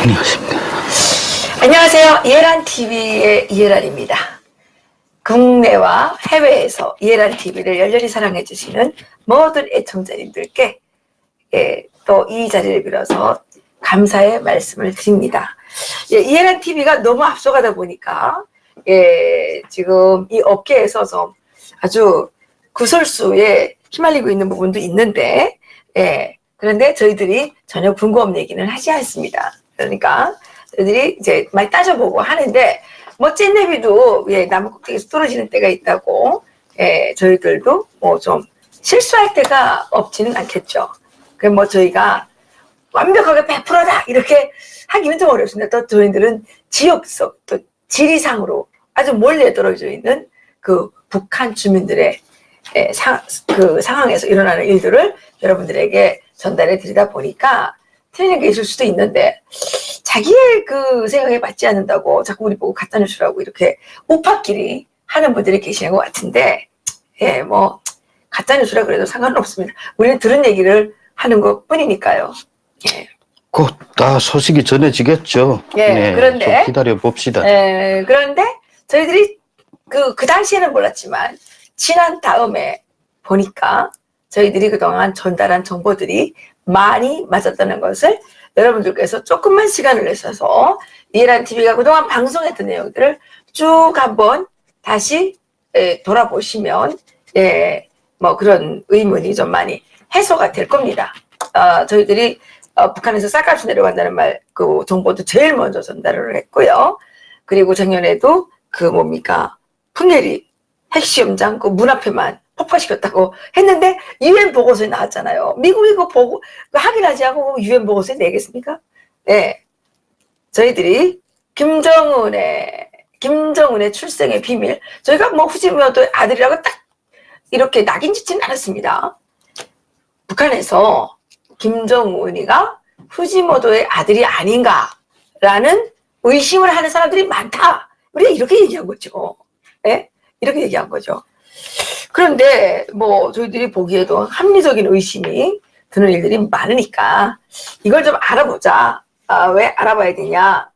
안녕하십니까. 안녕하세요. 이해란TV의 이해란입니다. 국내와 해외에서 이해란TV를 열렬히 사랑해주시는 모든 애청자님들께 또 이 자리를 빌어서 감사의 말씀을 드립니다. 이해란TV가 너무 앞서가다 보니까 지금 이 업계에서 좀 아주 구설수에 휘말리고 있는 부분도 있는데 그런데 저희들이 전혀 근거 없는 얘기는 하지 않습니다. 그러니까 저희들이 이제 많이 따져보고 하는데 뭐 찐내비도 나무 꼭대기에서 떨어지는 때가 있다고 저희들도 뭐 좀 실수할 때가 없지는 않겠죠. 그럼 뭐 저희가 완벽하게 100%다 이렇게 하기는 좀 어렵습니다. 또 저희들은 지역적 또 지리상으로 아주 멀리 떨어져 있는 그 북한 주민들의 그 상황에서 일어나는 일들을 여러분들에게 전달해 드리다 보니까 틀리는 게 있을 수도 있는데 자기의 그 생각에 맞지 않는다고 자꾸 우리 보고 가짜뉴스라고 이렇게 우파끼리 하는 분들이 계시는 것 같은데 뭐 가짜뉴스라 그래도 상관은 없습니다. 우리는 들은 얘기를 하는 것 뿐이니까요. 곧 다 소식이 전해지겠죠. 그런데 좀 기다려 봅시다. 그런데 저희들이 그 당시에는 몰랐지만 지난 다음에 보니까 저희들이 그동안 전달한 정보들이 많이 맞았다는 것을 여러분들께서 조금만 시간을 내셔서 이해란TV가 그동안 방송했던 내용들을 쭉 한번 다시 돌아보시면 뭐 그런 의문이 좀 많이 해소가 될 겁니다. 저희들이 북한에서 쌀값이 내려간다는 그 정보도 제일 먼저 전달을 했고요. 그리고 작년에도 그 뭡니까 풍계리 핵시험장 그 문 앞에만 폭파시켰다고 했는데 UN 보고서에 나왔잖아요. 미국이 그 보고 확인하지 않고 UN 보고서에 내겠습니까? 저희들이 김정은의 출생의 비밀, 저희가 뭐 후지모토의 아들이라고 딱 이렇게 낙인 짓지는 않았습니다. 북한에서 김정은이가 후지모토의 아들이 아닌가라는 의심을 하는 사람들이 많다. 우리가 이렇게 얘기한 거죠. 이렇게 얘기한 거죠. 그런데 뭐 저희들이 보기에도 합리적인 의심이 드는 일들이 많으니까 이걸 좀 알아보자. 왜 알아봐야 되냐?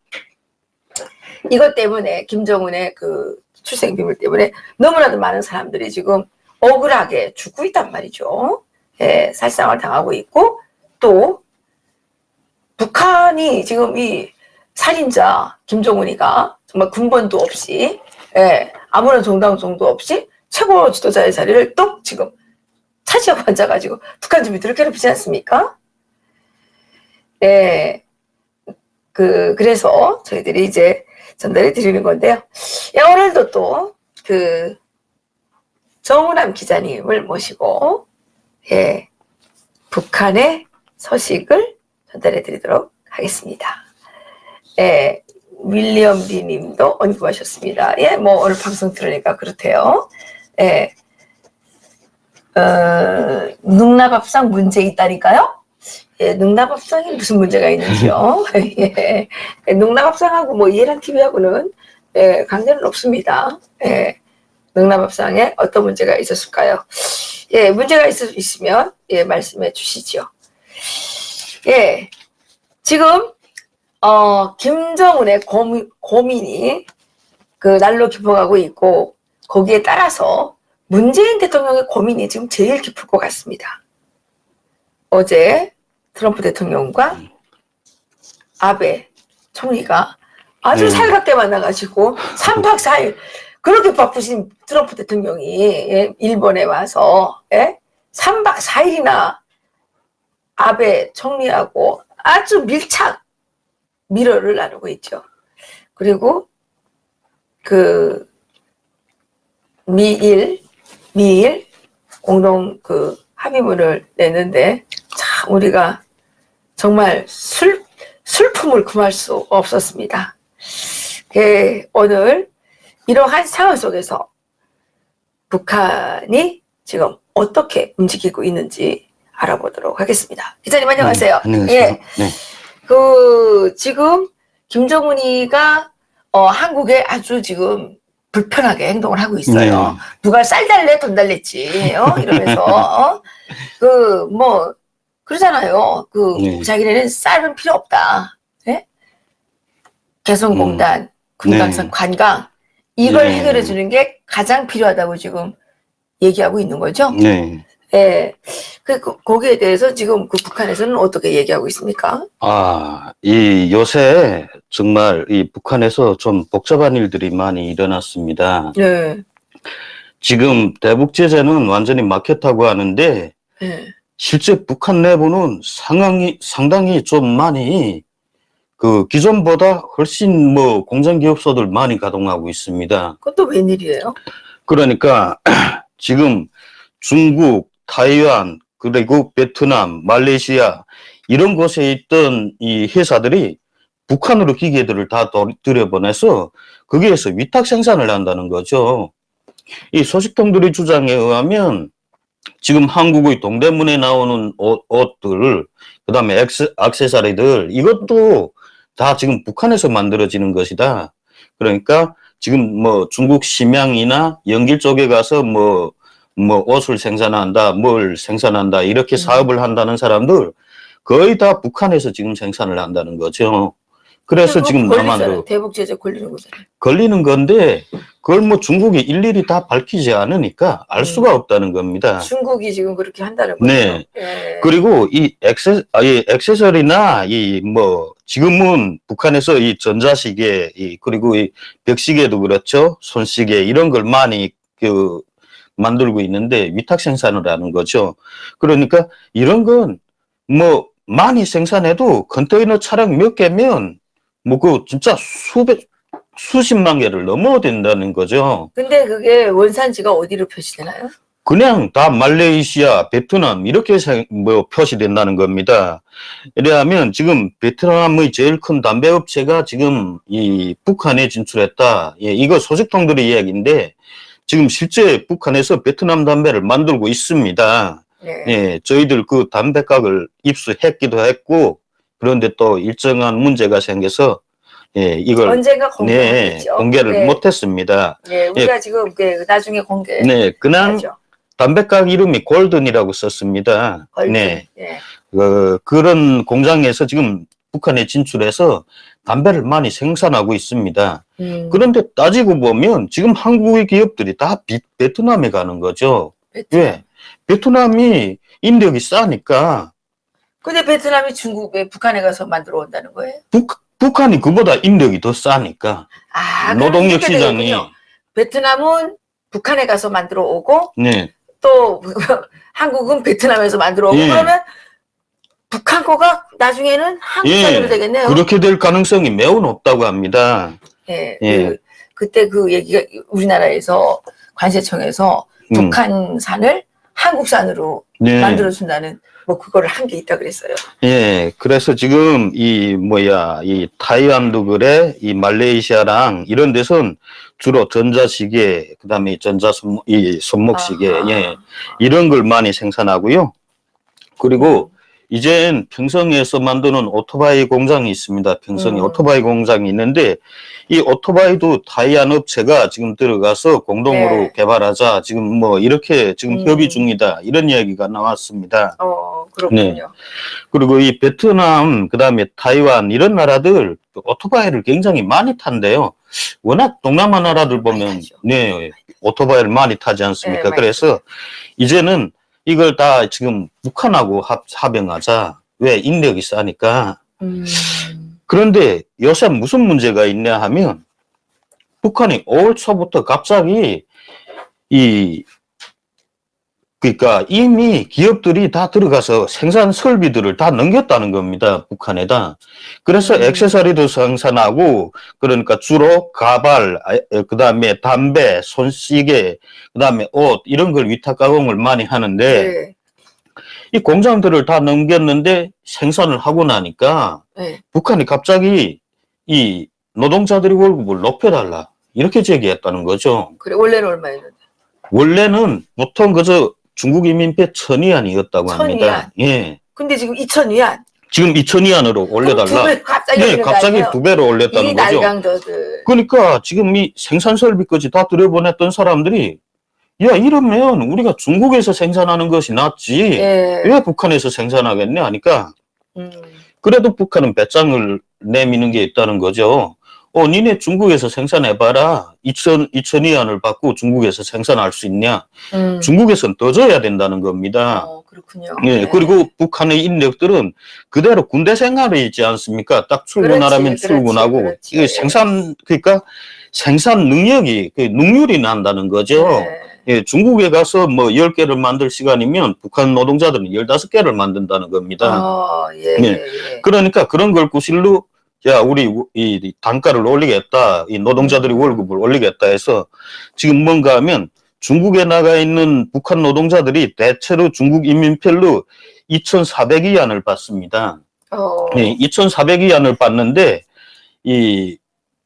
이것 때문에 김정은의 그 출생 비밀 때문에 너무나도 많은 사람들이 지금 억울하게 죽고 있단 말이죠. 살상을 당하고 있고 또 북한이 지금 이 살인자 김정은이가 정말 군번도 없이 아무런 정당성도 없이 최고 지도자의 자리를 또 지금 차지하고 앉아가지고 북한 주민들을 괴롭히지 않습니까? 그래서 저희들이 이제 전달해 드리는 건데요. 오늘도 또 그 정우남 기자님을 모시고 북한의 소식을 전달해 드리도록 하겠습니다. 윌리엄 리 님도 언급하셨습니다. 뭐 오늘 방송 들으니까 그렇대요. 능라밥상 문제 있다니까요? 능라밥상에 무슨 문제가 있는지요? 능라밥상하고 뭐 이해란TV하고는 관계는 없습니다. 능라밥상에 어떤 문제가 있었을까요? 문제가 있으면 말씀해 주시죠. 지금 김정은의 고민이 그 날로 깊어가고 있고 거기에 따라서 문재인 대통령의 고민이 지금 제일 깊을 것 같습니다. 어제 트럼프 대통령과 아베 총리가 아주 살갑게 만나가지고 3박 4일 그렇게 바쁘신 트럼프 대통령이 일본에 와서 3박 4일이나 아베 총리하고 아주 밀착 미러를 나누고 있죠. 그리고 그 미일 공동 그 합의문을 냈는데 참 우리가 정말 슬픔을 금할 수 없었습니다. 오늘 이러한 상황 속에서 북한이 지금 어떻게 움직이고 있는지 알아보도록 하겠습니다. 기자님 안녕하세요. 안녕하세요. 지금 김정은이가 한국에 아주 지금 불편하게 행동을 하고 있어요. 누가 쌀 달래 돈 달랬지 이러면서 뭐 그러잖아요. 자기네는 쌀은 필요 없다. 개성공단, 금강산 네. 관광 이걸 네. 해결해 주는 게 가장 필요하다고 지금 얘기하고 있는 거죠. 네. 예. 거기에 대해서 지금 그 북한에서는 어떻게 얘기하고 있습니까? 이 요새 정말 이 북한에서 좀 복잡한 일들이 많이 일어났습니다. 네. 지금 대북 제재는 완전히 막혔다고 하는데 네. 실제 북한 내부는 상당히 좀 많이 그 기존보다 훨씬 뭐 공장 기업소들 많이 가동하고 있습니다. 그것도 웬일이에요? 그러니까 지금 중국, 타이완, 그리고 베트남, 말레이시아 이런 곳에 있던 이 회사들이 북한으로 기계들을 다 들여보내서 거기에서 위탁 생산을 한다는 거죠. 이 소식통들의 주장에 의하면 지금 한국의 동대문에 나오는 옷들, 그다음에 액세서리들 이것도 다 지금 북한에서 만들어지는 것이다. 그러니까 지금 뭐 중국 심양이나 연길 쪽에 가서 뭐 옷을 생산한다, 뭘 생산한다 이렇게 사업을 한다는 사람들 거의 다 북한에서 지금 생산을 한다는 거죠. 그래서 지금 남한으로 대북 제재 걸리는 거잖아요. 걸리는 건데 그걸 뭐 중국이 일일이 다 밝히지 않으니까 알 수가 없다는 겁니다. 중국이 지금 그렇게 한다는 거죠. 네. 예. 그리고 이 액세서리나 지금은 북한에서 이 전자시계 그리고 이 벽시계도 그렇죠. 손시계 이런 걸 많이 만들고 있는데 위탁 생산을 하는 거죠. 그러니까 이런 건 뭐 많이 생산해도 컨테이너 차량 몇 개면 뭐 진짜 수십만 개를 넘어야 된다는 거죠. 근데 그게 원산지가 어디로 표시되나요? 그냥 다 말레이시아, 베트남 이렇게 표시된다는 겁니다. 왜냐하면 지금 베트남의 제일 큰 담배 업체가 지금 이 북한에 진출했다. 이거 소식통들의 이야기인데 지금 실제 북한에서 베트남 담배를 만들고 있습니다. 네. 저희들 그 담배각을 입수했기도 했고 그런데 또 일정한 문제가 생겨서 이걸 언젠가 공개하겠죠. 공개를 못했습니다. 네, 우리가 지금 나중에 공개. 네, 그냥 담배각 이름이 골든이라고 썼습니다. 골든. 네, 그런 공장에서 지금 북한에 진출해서 담배를 많이 생산하고 있습니다. 그런데 따지고 보면 지금 한국의 기업들이 다 베트남에 가는 거죠. 왜? 베트남이 인력이 싸니까. 근데 베트남이 북한에 가서 만들어 온다는 거예요? 북한이 그보다 인력이 더 싸니까. 노동력 시장이. 베트남은 북한에 가서 만들어 오고, 네. 또 한국은 베트남에서 만들어 오고, 그러면 북한 거가 나중에는 한국산으로 되겠네요. 그렇게 될 가능성이 매우 높다고 합니다. 그때 그 얘기가 우리나라에서 관세청에서 북한산을 한국산으로 만들어준다는 그거를 한 게 있다 그랬어요. 그래서 지금 이 타이완도 그래, 이 말레이시아랑 이런 데선 주로 전자시계, 그다음에 손목시계, 이런 걸 많이 생산하고요. 그리고 이젠 평성에서 만드는 오토바이 공장이 있습니다. 평성에 오토바이 공장이 있는데 이 오토바이도 타이완 업체가 지금 들어가서 공동으로 개발하자 지금 이렇게 지금 협의 중이다 이런 이야기가 나왔습니다. 그렇군요. 그리고 이 베트남 그다음에 타이완 이런 나라들 오토바이를 굉장히 많이 탄대요. 워낙 동남아 나라들 보면 오토바이를 많이 타지 않습니까? 그래서 이제는 이걸 다 지금 북한하고 합병하자. 왜? 인력이 싸니까. 그런데 요새 무슨 문제가 있냐 하면 북한이 5월 초부터 갑자기 그러니까 이미 기업들이 다 들어가서 생산 설비들을 다 넘겼다는 겁니다. 북한에다. 그래서 액세서리도 생산하고 그러니까 주로 가발, 그다음에 담배, 손시계, 그다음에 옷 이런 걸 위탁 가공을 많이 하는데 이 공장들을 다 넘겼는데 생산을 하고 나니까 북한이 갑자기 이 노동자들이 월급을 높여달라 이렇게 제기했다는 거죠. 그래 원래는 얼마였는데? 원래는 보통 그저 중국 인민폐 1000위안이었다고 합니다. 근데 지금 2000위안. 지금 2000위안으로 올려달라. 갑자기 2배로 올렸다는 거죠. 날강도들. 그러니까 지금 이 생산 설비까지 다 들여보냈던 사람들이 야 이러면 우리가 중국에서 생산하는 것이 낫지 왜 북한에서 생산하겠냐 하니까 그래도 북한은 배짱을 내미는 게 있다는 거죠. 니네 중국에서 생산해봐라. 2,000위안을 받고 중국에서 생산할 수 있냐. 중국에서는 더 줘야 된다는 겁니다. 그렇군요. 예, 네. 그리고 북한의 인력들은 그대로 군대 생활이 있지 않습니까? 딱 출근하라면 출근하고, 이게 그러니까 생산 능력이, 능률이 난다는 거죠. 네. 예, 중국에 가서 뭐 10개를 만들 시간이면 북한 노동자들은 15개를 만든다는 겁니다. 예, 예. 예. 그러니까 그런 걸 구실로, 야, 우리 이 단가를 올리겠다. 이 노동자들이 월급을 올리겠다 해서 지금 뭔가 하면 중국에 나가 있는 북한 노동자들이 대체로 중국 인민펠로 2,400위안을 받습니다. 네, 2,400위안을 받는데 이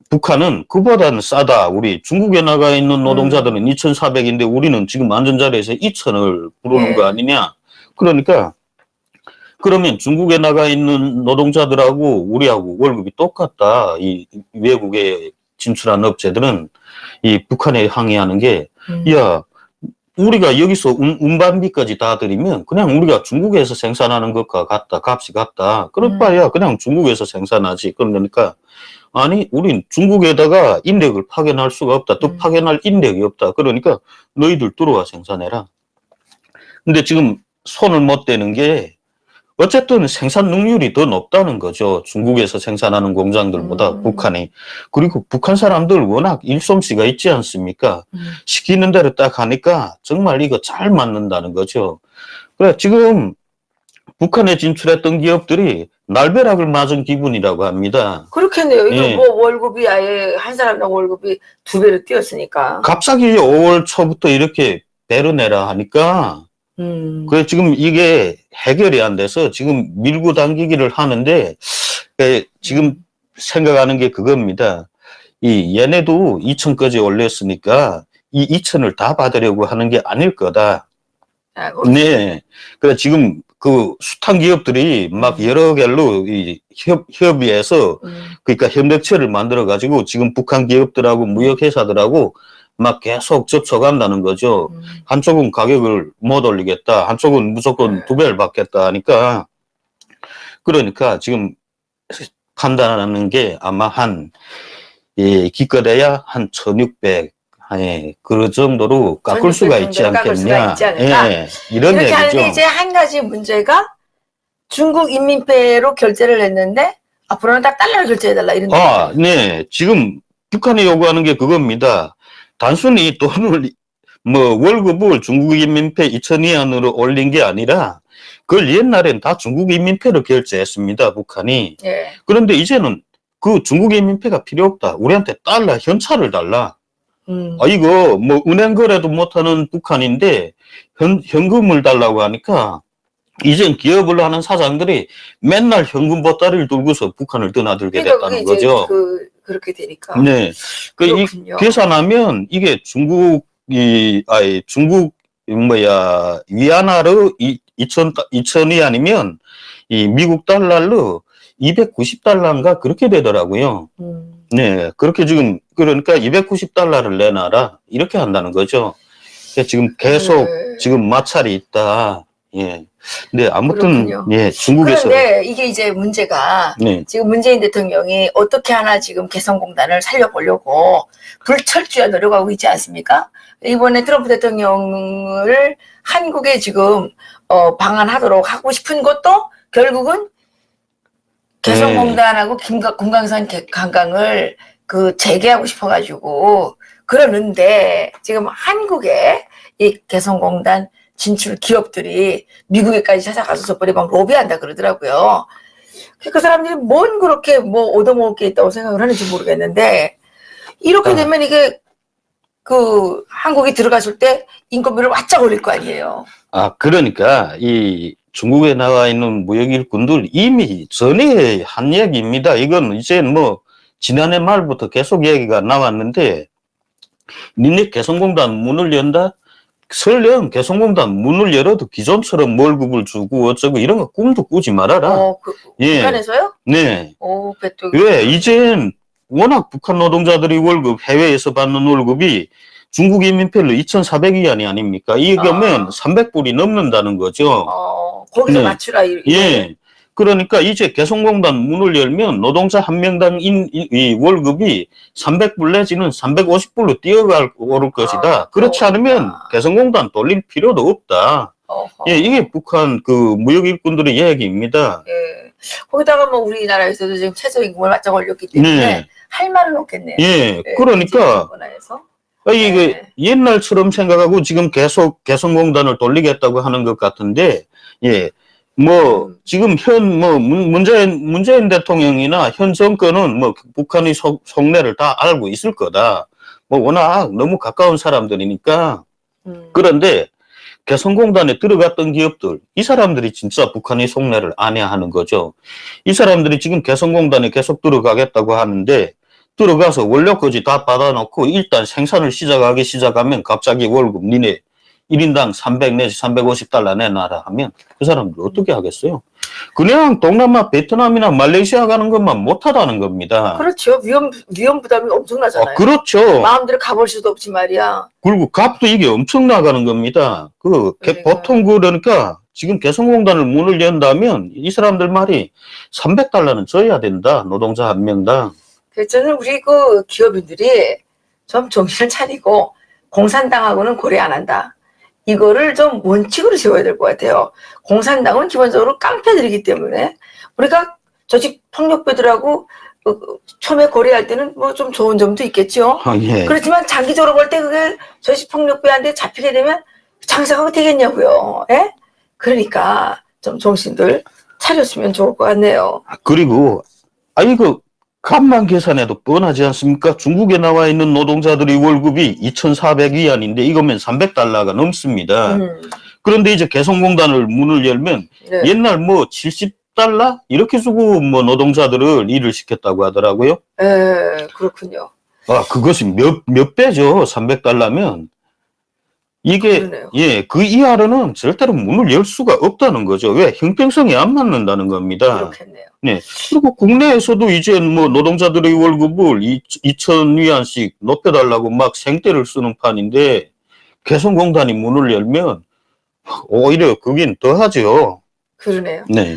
북한은 그보다는 싸다. 우리 중국에 나가 있는 노동자들은 2,400인데 우리는 지금 앉은 자리에서 2,000을 부르는 거 아니냐. 그러니까 그러면 중국에 나가 있는 노동자들하고 우리하고 월급이 똑같다. 이 외국에 진출한 업체들은 이 북한에 항의하는 게, 야, 우리가 여기서 운반비까지 다 들이면 그냥 우리가 중국에서 생산하는 것과 같다. 값이 같다. 그럴 바야 그냥 중국에서 생산하지. 그러니까 아니, 우린 중국에다가 인력을 파견할 수가 없다. 또 파견할 인력이 없다. 그러니까 너희들 들어와 생산해라. 근데 지금 손을 못 대는 게 어쨌든 생산 능률이 더 높다는 거죠. 중국에서 생산하는 공장들보다 북한이. 그리고 북한 사람들 워낙 일솜씨가 있지 않습니까? 시키는 대로 딱 하니까 정말 이거 잘 맞는다는 거죠. 그래, 지금 북한에 진출했던 기업들이 날벼락을 맞은 기분이라고 합니다. 그렇겠네요. 이거 예. 뭐 월급이 아예 한 사람당 월급이 2배로 뛰었으니까. 갑자기 5월 초부터 이렇게 배로 내라 하니까 그래 지금 이게 해결이 안 돼서 지금 밀고 당기기를 하는데 지금 생각하는 게 그겁니다. 이 얘네도 2,000까지 올렸으니까 이 2,000을 다 받으려고 하는 게 아닐 거다. 네. 그래 지금 그 숱한 기업들이 막 여러 개로 이 협의해서 그러니까 협력체를 만들어 가지고 지금 북한 기업들하고 무역회사들하고 막 계속 접촉한다는 거죠. 한쪽은 가격을 못 올리겠다. 한쪽은 무조건 2배를 받겠다 하니까 그러니까 지금 판단하는 게 아마 기껏해야 한 1,600, 그 정도로 깎을 수가 있지 않겠냐. 예, 이런 이렇게 얘기죠. 하는데 이제 한 가지 문제가 중국 인민폐로 결제를 했는데 앞으로는 딱 달러로 결제해달라 이런 얘기죠. 네. 지금 북한이 요구하는 게 그겁니다. 단순히 돈을 월급을 중국 인민폐 2,000위안으로 올린 게 아니라 그걸 옛날엔 다 중국 인민폐로 결제했습니다. 북한이. 예. 그런데 이제는 그 중국 인민폐가 필요 없다. 우리한테 달러 현찰을 달라. 이거 은행 거래도 못하는 북한인데 현금을 달라고 하니까 이젠 기업을 하는 사장들이 맨날 현금 보따리를 들고서 북한을 드나들게 됐다는 거죠. 그렇게 되니까. 네. 이 계산하면 이게 중국 위안화로 2,000위안이면 이 미국 달러로 290달러인가 그렇게 되더라고요. 네. 그렇게 지금 그러니까 290달러를 내놔라 이렇게 한다는 거죠. 지금 계속 지금 마찰이 있다. 예. 근데 아무튼 그렇군요. 예, 중국에서 그런데 이게 이제 문제가 지금 문재인 대통령이 어떻게 하나 지금 개성공단을 살려보려고 불철주야 노력하고 있지 않습니까? 이번에 트럼프 대통령을 한국에 지금 방한하도록 하고 싶은 것도 결국은 개성공단하고 금강산 관광을 재개하고 싶어가지고 그러는데 지금 한국에 이 개성공단 진출 기업들이 미국에까지 찾아가서 저번에 막 로비한다 그러더라고요. 그 사람들이 뭔 그렇게 얻어먹을 게 있다고 생각을 하는지 모르겠는데 이렇게 되면 이게 한국이 들어갔을 때 인건비를 바짝 올릴 거 아니에요. 그러니까 이 중국에 나와 있는 무역 일꾼들 이미 전에 한 얘기입니다. 이건 이제 지난해 말부터 계속 얘기가 나왔는데 니네 개성공단 문을 연다? 설령 개성공단 문을 열어도 기존처럼 월급을 주고 어쩌고 이런 거 꿈도 꾸지 말아라. 북한에서요? 네. 왜? 이젠 워낙 북한 노동자들이 해외에서 받는 월급이 중국 인민폐로 2,400위안이 아닙니까? 이거면 300불이 넘는다는 거죠. 거기서 맞추라. 예. 그러니까 이제 개성공단 문을 열면 노동자 한 명당 이 월급이 300불 내지는 350불로 뛰어오를 것이다. 그렇지 않으면 개성공단 돌릴 필요도 없다. 어허. 예, 이게 북한 그 무역 일꾼들의 이야기입니다. 예. 거기다가 뭐 우리나라에서도 지금 최저임금을 맞짱 올렸기 때문에 네. 할 말은 없겠네요. 예, 예, 그러니까 정부에서. 이게 네. 옛날처럼 생각하고 지금 계속 개성공단을 돌리겠다고 하는 것 같은데, 예, 뭐 지금 문재인 대통령이나 현 정권은 뭐 북한의 속내를 다 알고 있을 거다. 뭐 워낙 너무 가까운 사람들이니까. 그런데 개성공단에 들어갔던 기업들, 이 사람들이 진짜 북한의 속내를 아냐 하는 거죠. 이 사람들이 지금 개성공단에 계속 들어가겠다고 하는데, 들어가서 원료까지 다 받아놓고 일단 생산을 시작하면 갑자기 월급 니네 1인당 300 내지 350달러 내놔라 하면 그 사람들 어떻게 하겠어요? 그냥 동남아 베트남이나 말레이시아 가는 것만 못하다는 겁니다. 그렇죠. 위험 부담이 엄청나잖아요. 그렇죠. 마음대로 가볼 수도 없지 말이야. 그리고 값도 이게 엄청 나가는 겁니다. 보통 그러니까 지금 개성공단을 문을 연다면 이 사람들 말이 300달러는 줘야 된다. 노동자 한 명당. 그래서 저는 우리 그 기업인들이 좀 정신을 차리고 공산당하고는 고려 안 한다. 이거를 좀 원칙으로 세워야 될 것 같아요. 공산당은 기본적으로 깡패들이기 때문에 우리가 조직 폭력배들하고 처음에 고려할 때는 뭐 좀 좋은 점도 있겠죠. 예. 그렇지만 장기적으로 볼 때 그게 조직 폭력배한테 잡히게 되면 장사가 되겠냐고요. 예? 그러니까 좀 정신들 차렸으면 좋을 것 같네요. 그리고 이거 값만 계산해도 뻔하지 않습니까? 중국에 나와 있는 노동자들의 월급이 2,400위안인데 이거면 300달러가 넘습니다. 그런데 이제 개성공단을 문을 열면 네. 옛날 뭐 70달러? 이렇게 주고 뭐 노동자들을 일을 시켰다고 하더라고요. 그렇군요. 그것이 몇 배죠? 300달러면. 이게, 그러네요. 예, 그 이하로는 절대로 문을 열 수가 없다는 거죠. 왜? 형평성이 안 맞는다는 겁니다. 그렇겠네요. 네. 그리고 국내에서도 이제 뭐 노동자들의 월급을 2,000위안씩 높여달라고 막 생떼를 쓰는 판인데, 개성공단이 문을 열면 오히려 그긴 더 하죠. 그러네요. 네.